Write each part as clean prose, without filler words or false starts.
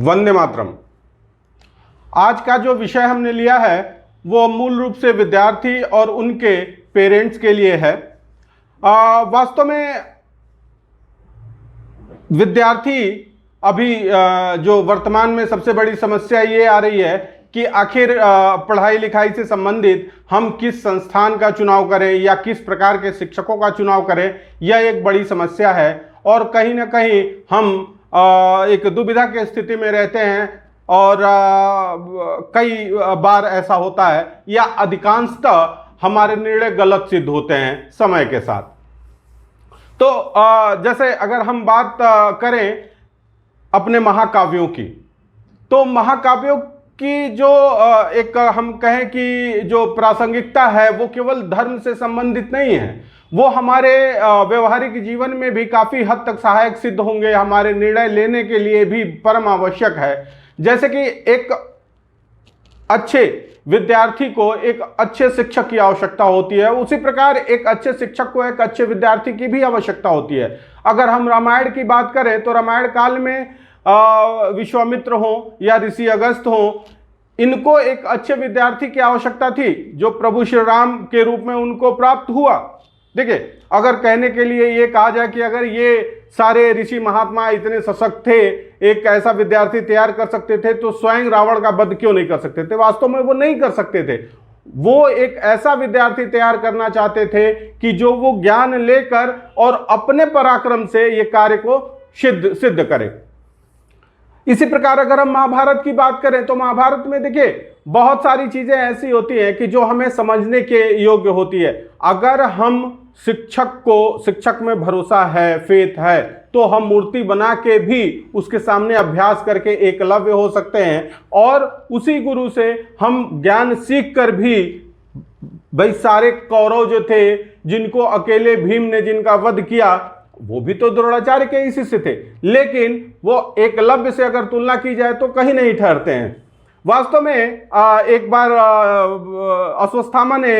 वंदे मातरम। आज का जो विषय हमने लिया है वो मूल रूप से विद्यार्थी और उनके पेरेंट्स के लिए है। वास्तव में विद्यार्थी अभी जो वर्तमान में सबसे बड़ी समस्या ये आ रही है कि आखिर पढ़ाई लिखाई से संबंधित हम किस संस्थान का चुनाव करें या किस प्रकार के शिक्षकों का चुनाव करें, यह एक बड़ी समस्या है। और कहीं ना कहीं हम एक दुविधा की स्थिति में रहते हैं और कई बार ऐसा होता है या अधिकांशतः हमारे निर्णय गलत सिद्ध होते हैं समय के साथ। तो जैसे अगर हम बात करें अपने महाकाव्यों की, तो महाकाव्यों की जो एक हम कहें कि जो प्रासंगिकता है वो केवल धर्म से संबंधित नहीं है, वो हमारे व्यवहारिक जीवन में भी काफ़ी हद तक सहायक सिद्ध होंगे, हमारे निर्णय लेने के लिए भी परम आवश्यक है। जैसे कि एक अच्छे विद्यार्थी को एक अच्छे शिक्षक की आवश्यकता होती है, उसी प्रकार एक अच्छे शिक्षक को एक अच्छे विद्यार्थी की भी आवश्यकता होती है। अगर हम रामायण की बात करें तो रामायण काल में विश्वामित्र हो या ऋषि अगस्त हो, इनको एक अच्छे विद्यार्थी की आवश्यकता थी जो प्रभु श्री राम के रूप में उनको प्राप्त हुआ। देखिए, अगर कहने के लिए ये कहा जाए कि अगर ये सारे ऋषि महात्मा इतने सशक्त थे, एक ऐसा विद्यार्थी तैयार कर सकते थे, तो स्वयं रावण का वध क्यों नहीं कर सकते थे? वास्तव में वो नहीं कर सकते थे। वो एक ऐसा विद्यार्थी तैयार करना चाहते थे कि जो वो ज्ञान लेकर और अपने पराक्रम से ये कार्य को सिद्ध करे। इसी प्रकार अगर हम महाभारत की बात करें तो महाभारत में देखिए बहुत सारी चीजें ऐसी होती हैं कि जो हमें समझने के योग्य होती है। अगर हम शिक्षक में भरोसा है, फेथ है, तो हम मूर्ति बना के भी उसके सामने अभ्यास करके एकलव्य हो सकते हैं और उसी गुरु से हम ज्ञान सीख कर भी, भाई सारे कौरव जो थे जिनको अकेले भीम ने जिनका वध किया वो भी तो द्रोणाचार्य के ही शिष्य थे, लेकिन वो एकलव्य से अगर तुलना की जाए तो कहीं नहीं ठहरते हैं। वास्तव में एक बार अश्वत्थामा ने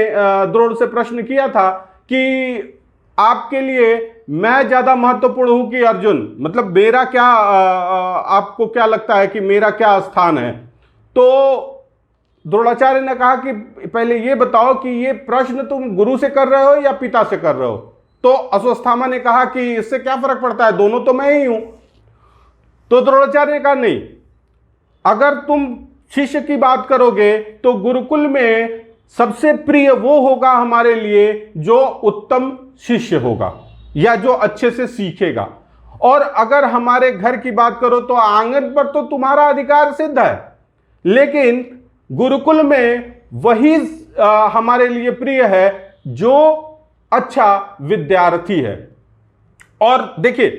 द्रोण से प्रश्न किया था कि आपके लिए मैं ज्यादा महत्वपूर्ण हूं कि अर्जुन, मतलब मेरा क्या आपको क्या लगता है कि मेरा क्या स्थान है? तो द्रोणाचार्य ने कहा कि पहले ये बताओ कि ये प्रश्न तुम गुरु से कर रहे हो या पिता से कर रहे हो? तो अश्वत्थामा ने कहा कि इससे क्या फर्क पड़ता है, दोनों तो मैं ही हूं। तो द्रोणाचार्य ने कहा नहीं, अगर तुम शिष्य की बात करोगे तो गुरुकुल में सबसे प्रिय वो होगा हमारे लिए जो उत्तम शिष्य होगा या जो अच्छे से सीखेगा। और अगर हमारे घर की बात करो तो आंगन पर तो तुम्हारा अधिकार सिद्ध है, लेकिन गुरुकुल में वही हमारे लिए प्रिय है जो अच्छा विद्यार्थी है। और देखिए,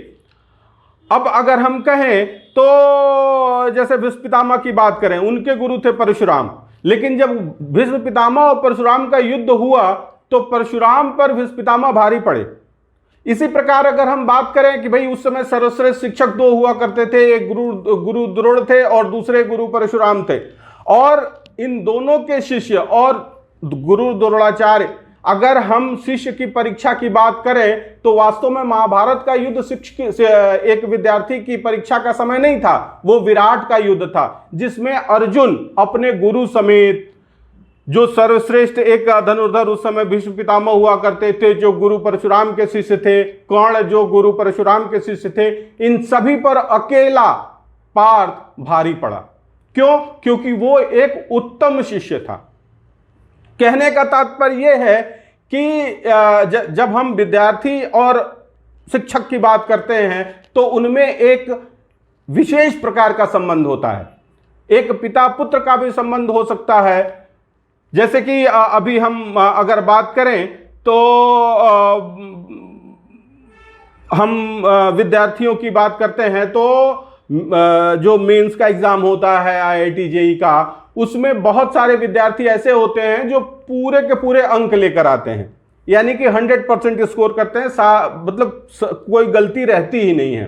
अब अगर हम कहें तो जैसे भीष्म पितामह की बात करें, उनके गुरु थे परशुराम, लेकिन जब भीष्म पितामह और परशुराम का युद्ध हुआ तो परशुराम पर भीष्म पितामह भारी पड़े। इसी प्रकार अगर हम बात करें कि भाई उस समय सर्वश्रेष्ठ शिक्षक दो हुआ करते थे, एक गुरु द्रोण थे और दूसरे गुरु परशुराम थे, और इन दोनों के शिष्य और गुरु द्रोणाचार्य, अगर हम शिष्य की परीक्षा की बात करें तो वास्तव में महाभारत का युद्ध शिक्षक से एक विद्यार्थी की परीक्षा का समय नहीं था, वो विराट का युद्ध था, जिसमें अर्जुन अपने गुरु समेत, जो सर्वश्रेष्ठ एक धनुर्धर उस समय भीष्म पितामह हुआ करते थे, जो गुरु परशुराम के शिष्य थे, कर्ण जो गुरु परशुराम के शिष्य थे, इन सभी पर अकेला पार्थ भारी पड़ा। क्यों? क्योंकि वो एक उत्तम शिष्य था। कहने का तात्पर्य यह है कि जब हम विद्यार्थी और शिक्षक की बात करते हैं तो उनमें एक विशेष प्रकार का संबंध होता है। एक पिता पुत्र का भी संबंध हो सकता है। जैसे कि अभी हम अगर बात करें तो हम विद्यार्थियों की बात करते हैं तो जो मेंस का एग्जाम होता है IIT JEE का, उसमें बहुत सारे विद्यार्थी ऐसे होते हैं जो पूरे के पूरे अंक लेकर आते हैं, यानी कि 100% स्कोर करते हैं, मतलब कोई गलती रहती ही नहीं है।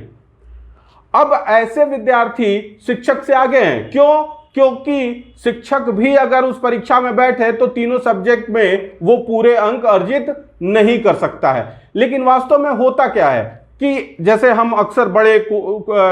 अब ऐसे विद्यार्थी शिक्षक से आगे हैं। क्यों? क्योंकि शिक्षक भी अगर उस परीक्षा में बैठे तो तीनों सब्जेक्ट में वो पूरे अंक अर्जित नहीं कर सकता है। लेकिन वास्तव में होता क्या है कि जैसे हम अक्सर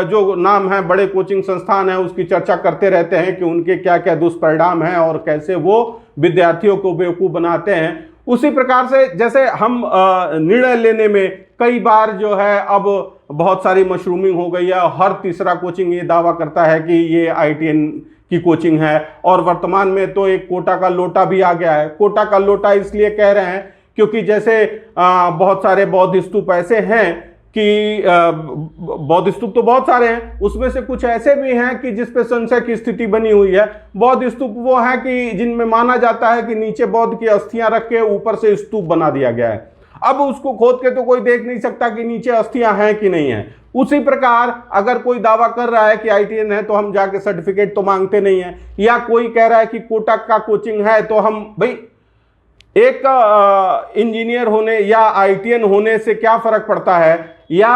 जो नाम है, बड़े कोचिंग संस्थान है, उसकी चर्चा करते रहते हैं कि उनके क्या क्या दुष्परिणाम हैं और कैसे वो विद्यार्थियों को बेवकूफ़ बनाते हैं। उसी प्रकार से जैसे हम निर्णय लेने में कई बार जो है अब बहुत सारी मशरूमिंग हो गई है। हर तीसरा कोचिंग ये दावा करता है कि ये IITN की कोचिंग है, और वर्तमान में तो एक कोटा का लोटा भी आ गया है। कोटा का लोटा इसलिए कह रहे हैं क्योंकि जैसे बहुत सारे बौद्ध स्तूप ऐसे हैं कि बौद्ध स्तूप तो बहुत सारे हैं, उसमें से कुछ ऐसे भी हैं कि जिस पे संशय की स्थिति बनी हुई है। बौद्ध स्तूप वो है कि जिनमें माना जाता है कि नीचे बौद्ध की अस्थियां रख के ऊपर से स्तूप बना दिया गया है। अब उसको खोद के तो कोई देख नहीं सकता कि नीचे अस्थियां हैं कि नहीं है। उसी प्रकार अगर कोई दावा कर रहा है कि IITN है तो हम जाके सर्टिफिकेट तो मांगते नहीं है, या कोई कह रहा है कि कोटा का कोचिंग है तो हम भाई एक इंजीनियर होने या IITN होने से क्या फर्क पड़ता है, या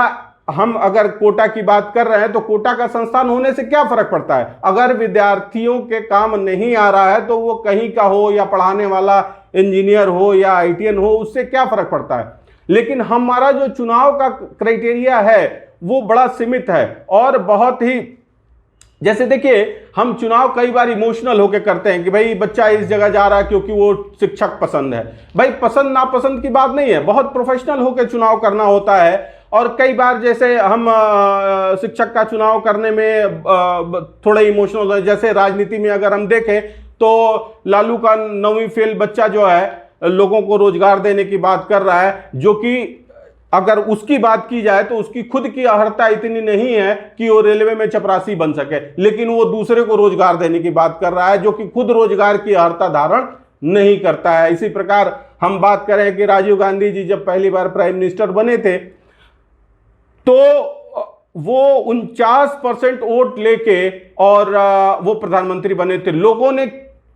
हम अगर कोटा की बात कर रहे हैं तो कोटा का संस्थान होने से क्या फर्क पड़ता है। अगर विद्यार्थियों के काम नहीं आ रहा है तो वो कहीं का हो, या पढ़ाने वाला इंजीनियर हो या IITN हो, उससे क्या फर्क पड़ता है। लेकिन हमारा जो चुनाव का क्राइटेरिया है वो बड़ा सीमित है, और बहुत ही जैसे देखिए हम चुनाव कई बार इमोशनल होकर करते हैं कि भाई बच्चा इस जगह जा रहा है क्योंकि वो शिक्षक पसंद है। भाई पसंद नापसंद की बात नहीं है, बहुत प्रोफेशनल होकर चुनाव करना होता है। और कई बार जैसे हम शिक्षक का चुनाव करने में थोड़े इमोशनल होते हैं। जैसे राजनीति में अगर हम देखें तो लालू का 9वीं फेल बच्चा जो है लोगों को रोजगार देने की बात कर रहा है, जो कि अगर उसकी बात की जाए तो उसकी खुद की अर्हता इतनी नहीं है कि वो रेलवे में चपरासी बन सके, लेकिन वो दूसरे को रोजगार देने की बात कर रहा है जो कि खुद रोजगार की अर्हता धारण नहीं करता है। इसी प्रकार हम बात करें कि राजीव गांधी जी जब पहली बार प्राइम मिनिस्टर बने थे तो वो 49% वोट लेके और वो प्रधानमंत्री बने थे। लोगों ने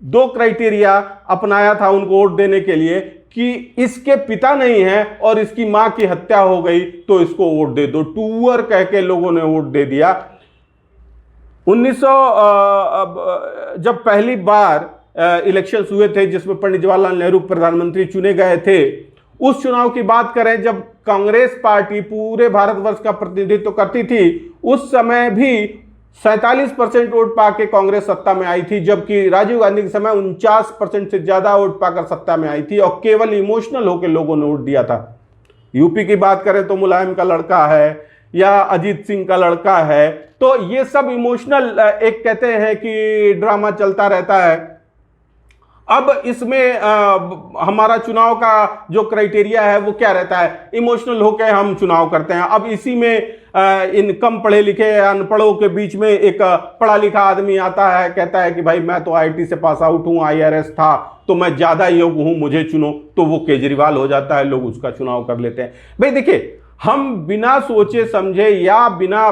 2 क्राइटेरिया अपनाया था उनको वोट देने के लिए कि इसके पिता नहीं है और इसकी मां की हत्या हो गई तो इसको वोट दे दो। टूअर कह के लोगों ने वोट दे दिया। 1900 जब पहली बार इलेक्शंस हुए थे जिसमें पंडित जवाहरलाल नेहरू प्रधानमंत्री चुने गए थे, उस चुनाव की बात करें जब कांग्रेस पार्टी पूरे भारतवर्ष का प्रतिनिधित्व करती थी, उस समय भी 47% वोट पाके कांग्रेस सत्ता में आई थी, जबकि राजीव गांधी के समय 49% से ज्यादा वोट पाकर सत्ता में आई थी, और केवल इमोशनल होकर लोगों ने वोट दिया था। यूपी की बात करें तो मुलायम का लड़का है या अजीत सिंह का लड़का है, तो ये सब इमोशनल एक कहते हैं कि ड्रामा चलता रहता है। अब इसमें हमारा चुनाव का जो क्राइटेरिया है वो क्या रहता है, इमोशनल होकर हम चुनाव करते हैं। अब इसी में इन कम पढ़े लिखे अनपढ़ों के बीच में एक पढ़ा लिखा आदमी आता है, कहता है कि भाई मैं तो IIT से पास आउट हूँ, IRS था तो मैं ज्यादा योग्य हूँ, मुझे चुनो, तो वो केजरीवाल हो जाता है, लोग उसका चुनाव कर लेते हैं। भाई देखिए हम बिना सोचे समझे या बिना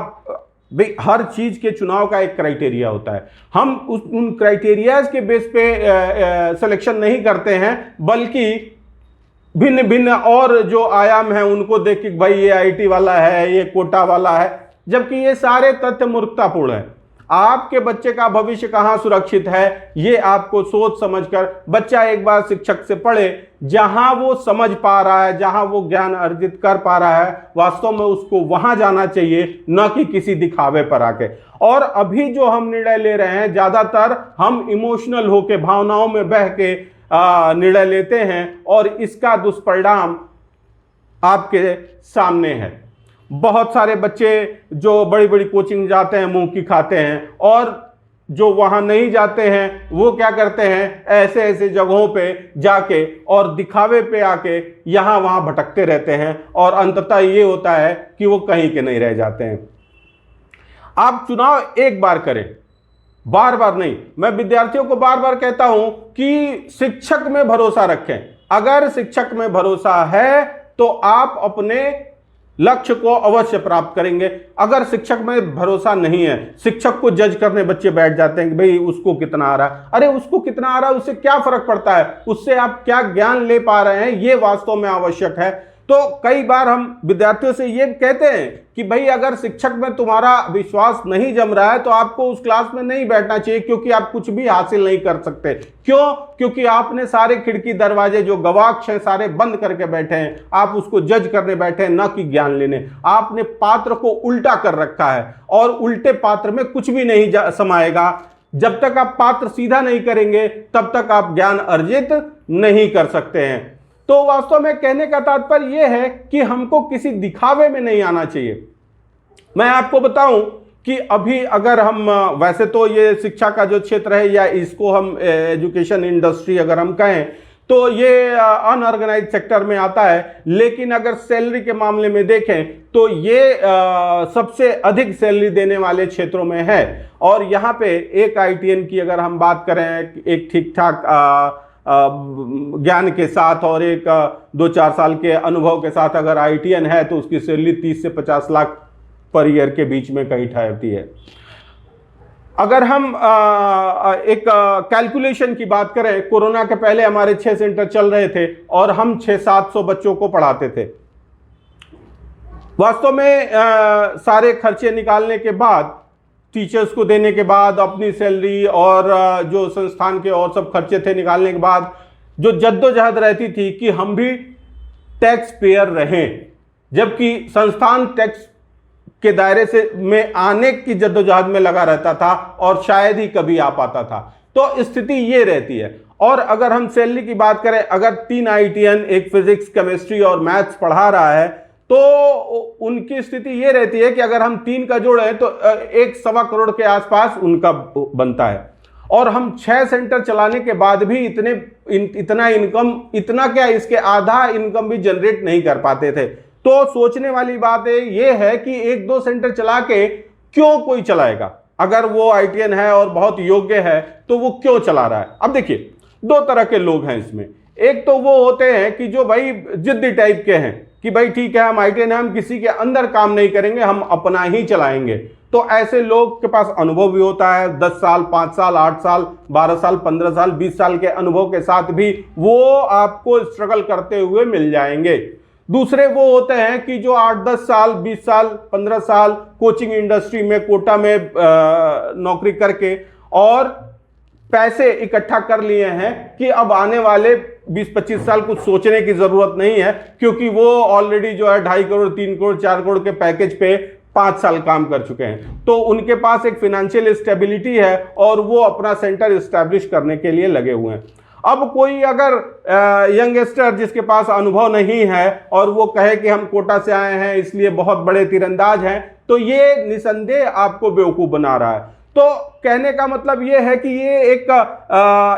भाई हर चीज के चुनाव का एक क्राइटेरिया होता है, हम उन क्राइटेरियाज के बेस पे सिलेक्शन नहीं करते हैं, बल्कि भिन्न भिन्न और जो आयाम हैं उनको देख के भाई ये IIT वाला है, ये कोटा वाला है, जबकि ये सारे तथ्य मूर्खतापूर्ण है। आपके बच्चे का भविष्य कहाँ सुरक्षित है ये आपको सोच समझकर बच्चा एक बार शिक्षक से पढ़े, जहां वो समझ पा रहा है, जहां वो ज्ञान अर्जित कर पा रहा है, वास्तव में उसको वहां जाना चाहिए, न कि किसी दिखावे पर आके। और अभी जो हम निर्णय ले रहे हैं ज्यादातर हम इमोशनल होके भावनाओं में बह के निर्णय लेते हैं, और इसका दुष्परिणाम आपके सामने है। बहुत सारे बच्चे जो बड़ी बड़ी कोचिंग जाते हैं मुंह की खाते हैं, और जो वहां नहीं जाते हैं वो क्या करते हैं, ऐसे ऐसे जगहों पे जाके और दिखावे पे आके यहां वहां भटकते रहते हैं, और अंततः ये होता है कि वो कहीं के नहीं रह जाते हैं। आप चुनाव एक बार करें, बार बार नहीं। मैं विद्यार्थियों को बार बार कहता हूं कि शिक्षक में भरोसा रखें। अगर शिक्षक में भरोसा है तो आप अपने लक्ष्य को अवश्य प्राप्त करेंगे। अगर शिक्षक में भरोसा नहीं है, शिक्षक को जज करने बच्चे बैठ जाते हैं कि भाई उसको कितना आ रहा है। अरे उसको कितना आ रहा है उससे क्या फर्क पड़ता है, उससे आप क्या ज्ञान ले पा रहे हैं ये वास्तव में आवश्यक है। तो कई बार हम विद्यार्थियों से ये कहते हैं कि भाई अगर शिक्षक में तुम्हारा विश्वास नहीं जम रहा है तो आपको उस क्लास में नहीं बैठना चाहिए, क्योंकि आप कुछ भी हासिल नहीं कर सकते। क्यों? क्योंकि आपने सारे खिड़की दरवाजे जो गवाक्ष हैं सारे बंद करके बैठे हैं, आप उसको जज करने बैठे हैं, न कि ज्ञान लेने। आपने पात्र को उल्टा कर रखा है और उल्टे पात्र में कुछ भी नहीं समाएगा। जब तक आप पात्र सीधा नहीं करेंगे तब तक आप ज्ञान अर्जित नहीं कर सकते हैं। तो वास्तव में कहने का तात्पर्य यह है कि हमको किसी दिखावे में नहीं आना चाहिए। मैं आपको बताऊं कि अभी अगर हम, वैसे तो ये शिक्षा का जो क्षेत्र है या इसको हम एजुकेशन इंडस्ट्री अगर हम कहें तो ये अनऑर्गेनाइज सेक्टर में आता है, लेकिन अगर सैलरी के मामले में देखें तो ये सबसे अधिक सैलरी देने वाले क्षेत्रों में है। और यहाँ पे एक आईटीएन की अगर हम बात करें, एक ठीक ठाक ज्ञान के साथ और एक 2-4 साल के अनुभव के साथ अगर आईटीएन है तो उसकी सैलरी 30 से 50 लाख पर ईयर के बीच में कहीं ठहरती है। अगर हम एक कैलकुलेशन की बात करें, कोरोना के पहले हमारे 6 सेंटर चल रहे थे और हम 600-700 बच्चों को पढ़ाते थे। वास्तव में सारे खर्चे निकालने के बाद, टीचर्स को देने के बाद, अपनी सैलरी और जो संस्थान के और सब खर्चे थे निकालने के बाद जो जद्दोजहद रहती थी कि हम भी टैक्स पेयर रहें, जबकि संस्थान टैक्स के दायरे से में आने की जद्दोजहद में लगा रहता था और शायद ही कभी आ पाता था। तो स्थिति ये रहती है। और अगर हम सैलरी की बात करें, अगर 3 आईटीएन, एक फिजिक्स, केमिस्ट्री और मैथ्स पढ़ा रहा है तो उनकी स्थिति ये रहती है कि अगर हम 3 का जोड़ें तो 1-1.25 करोड़ के आसपास उनका बनता है। और हम 6 सेंटर चलाने के बाद भी इतना इनकम, इतना क्या, इसके आधा इनकम भी जनरेट नहीं कर पाते थे। तो सोचने वाली बात ये है कि 1-2 सेंटर चला के क्यों कोई चलाएगा? अगर वो आईटीएन है और बहुत योग्य है तो वो क्यों चला रहा है? अब देखिए, 2 तरह के लोग हैं इसमें। एक तो वो होते हैं कि जो भाई जिद्दी टाइप के हैं कि भाई ठीक है हम आईटीएन है, हम किसी के अंदर काम नहीं करेंगे, हम अपना ही चलाएंगे। तो ऐसे लोग के पास अनुभव भी होता है, 10 साल, 5 साल, 8 साल, 12 साल, 15 साल, 20 साल के अनुभव के साथ भी वो आपको स्ट्रगल करते हुए मिल जाएंगे। दूसरे वो होते हैं कि जो 8-10 साल, 20 साल, 15 साल कोचिंग इंडस्ट्री में कोटा में नौकरी करके और पैसे इकट्ठा कर लिए हैं कि अब आने वाले 20-25 साल कुछ सोचने की जरूरत नहीं है, क्योंकि वो ऑलरेडी जो है 2.5 करोड़, 3 करोड़, 4 करोड़ के पैकेज पे 5 साल काम कर चुके हैं। तो उनके पास एक फिनेंशियल स्टेबिलिटी है और वो अपना सेंटर स्टैब्लिश करने के लिए लगे हुए हैं। अब कोई अगर यंगस्टर जिसके पास अनुभव नहीं है और वो कहे कि हम कोटा से आए हैं इसलिए बहुत बड़े तीरंदाज हैं, तो ये निसंदेह आपको बेवकूफ बना रहा है। तो कहने का मतलब ये है कि ये एक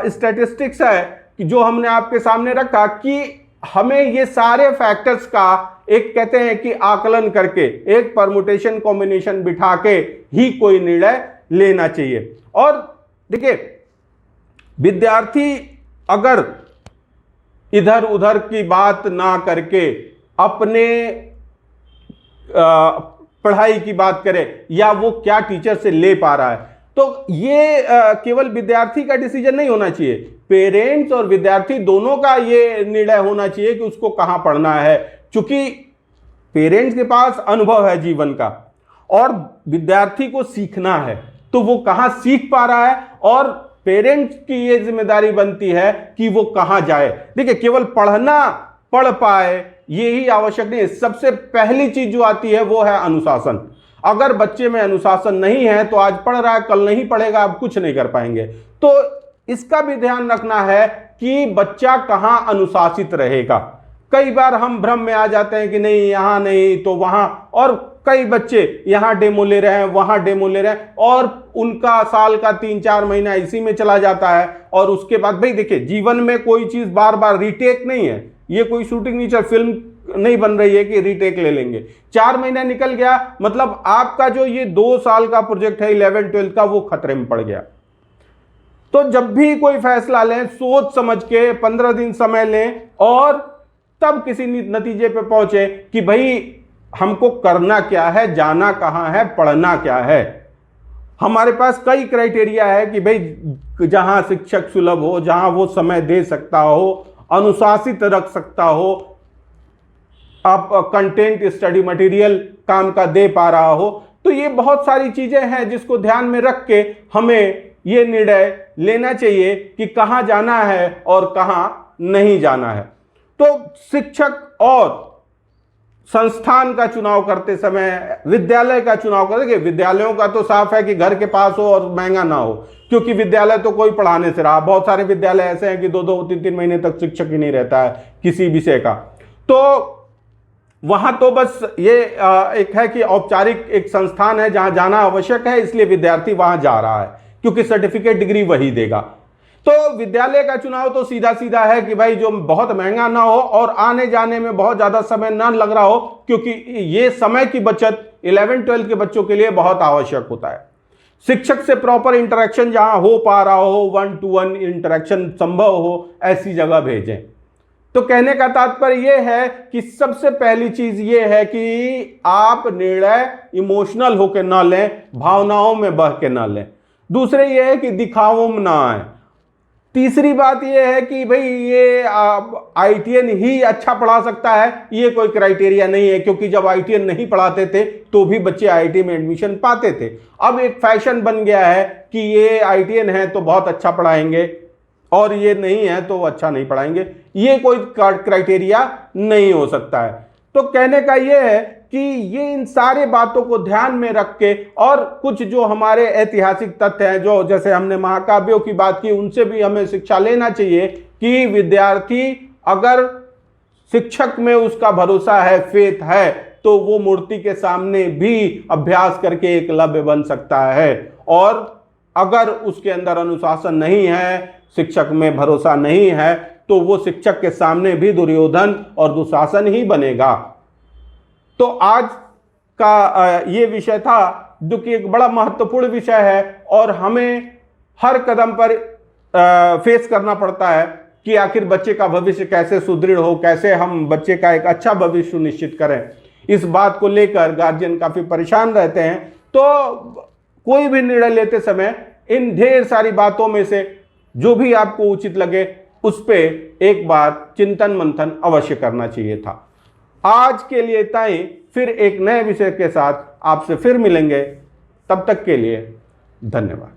स्टैटिस्टिक्स है कि जो हमने आपके सामने रखा कि हमें ये सारे फैक्टर्स का एक, कहते हैं कि आकलन करके, एक परमुटेशन कॉम्बिनेशन बिठा के ही कोई निर्णय लेना चाहिए। और देखिए, विद्यार्थी अगर इधर उधर की बात ना करके अपने पढ़ाई की बात करे या वो क्या टीचर से ले पा रहा है, तो ये केवल विद्यार्थी का डिसीजन नहीं होना चाहिए, पेरेंट्स और विद्यार्थी दोनों का ये निर्णय होना चाहिए कि उसको कहां पढ़ना है। चूंकि पेरेंट्स के पास अनुभव है जीवन का और विद्यार्थी को सीखना है, तो वो कहां सीख पा रहा है और पेरेंट्स की ये जिम्मेदारी बनती है कि वो कहां जाए। देखिए, केवल पढ़ पाए यही आवश्यक नहीं है। सबसे पहली चीज जो आती है वो है अनुशासन। अगर बच्चे में अनुशासन नहीं है तो आज पढ़ रहा है, कल नहीं पढ़ेगा, आप कुछ नहीं कर पाएंगे। तो इसका भी ध्यान रखना है कि बच्चा कहां अनुशासित रहेगा। कई बार हम भ्रम में आ जाते हैं कि नहीं यहां नहीं तो वहां, और कई बच्चे यहां डेमो ले रहे हैं, वहां डेमो ले रहे हैं और उनका साल का 3-4 महीना इसी में चला जाता है। और उसके बाद भाई देखिए, जीवन में कोई चीज बार बार रीटेक नहीं है, ये कोई शूटिंग नहीं, चल फिल्म नहीं बन रही है कि रीटेक ले लेंगे। 4 महीना निकल गया, मतलब आपका जो ये 2 साल का प्रोजेक्ट है 11th-12th का, वो खतरे में पड़ गया। तो जब भी कोई फैसला लें, सोच समझ के 15 दिन समय लें और तब किसी नतीजे पे पहुंचे कि भाई हमको करना क्या है, जाना कहां है, पढ़ना क्या है। हमारे पास कई क्राइटेरिया है कि भाई जहां शिक्षक सुलभ हो, जहां वो समय दे सकता हो, अनुशासित रख सकता हो, आप कंटेंट स्टडी मटेरियल काम का दे पा रहा हो। तो ये बहुत सारी चीजें हैं जिसको ध्यान में रख के हमें ये निर्णय लेना चाहिए कि कहाँ जाना है और कहाँ नहीं जाना है। तो शिक्षक और संस्थान का चुनाव करते समय, विद्यालय का चुनाव करते, विद्यालयों का तो साफ है कि घर के पास हो और महंगा ना हो, क्योंकि विद्यालय तो कोई पढ़ाने से रहा। बहुत सारे विद्यालय ऐसे हैं कि 2-2, 3-3 महीने तक शिक्षक ही नहीं रहता है किसी विषय का। तो वहां तो बस ये एक है कि औपचारिक एक संस्थान है जहां जाना आवश्यक है, इसलिए विद्यार्थी वहां जा रहा है क्योंकि सर्टिफिकेट डिग्री वही देगा। तो विद्यालय का चुनाव तो सीधा सीधा है कि भाई जो बहुत महंगा ना हो और आने जाने में बहुत ज्यादा समय ना लग रहा हो, क्योंकि ये समय की बचत 11-12 के बच्चों के लिए बहुत आवश्यक होता है। शिक्षक से प्रॉपर इंटरेक्शन जहां हो पा रहा हो, 1-to-1 इंटरेक्शन संभव हो, ऐसी जगह भेजें। तो कहने का तात्पर्य यह है कि सबसे पहली चीज यह है कि आप निर्णय इमोशनल होकर ना लें, भावनाओं में बह के ना लें। दूसरे यह है कि दिखावों में ना आए। तीसरी बात यह है कि भाई ये आईटीएन ही अच्छा पढ़ा सकता है, ये कोई क्राइटेरिया नहीं है, क्योंकि जब आईटीएन नहीं पढ़ाते थे तो भी बच्चे आईटी में एडमिशन पाते थे। अब एक फैशन बन गया है कि ये आईटीएन है तो बहुत अच्छा पढ़ाएंगे और ये नहीं है तो अच्छा नहीं पढ़ाएंगे। ये कोई क्राइटेरिया नहीं हो सकता है। तो कहने का ये है कि ये इन सारे बातों को ध्यान में रख के, और कुछ जो हमारे ऐतिहासिक तथ्य हैं, जो जैसे हमने महाकाव्यों की बात की, उनसे भी हमें शिक्षा लेना चाहिए कि विद्यार्थी अगर शिक्षक में उसका भरोसा है, फेथ है, तो वो मूर्ति के सामने भी अभ्यास करके एकलव्य बन सकता है। और अगर उसके अंदर अनुशासन नहीं है, शिक्षक में भरोसा नहीं है, तो वो शिक्षक के सामने भी दुर्योधन और दुशासन ही बनेगा। तो आज का ये विषय था जो कि एक बड़ा महत्वपूर्ण विषय है और हमें हर कदम पर फेस करना पड़ता है कि आखिर बच्चे का भविष्य कैसे सुदृढ़ हो, कैसे हम बच्चे का एक अच्छा भविष्य सुनिश्चित करें। इस बात को लेकर गार्जियन काफ़ी परेशान रहते हैं। तो कोई भी निर्णय लेते समय इन ढेर सारी बातों में से जो भी आपको उचित लगे उस पे एक बार चिंतन मंथन अवश्य करना चाहिए था। आज के लिए इतना ही, फिर एक नए विषय के साथ आपसे फिर मिलेंगे। तब तक के लिए धन्यवाद।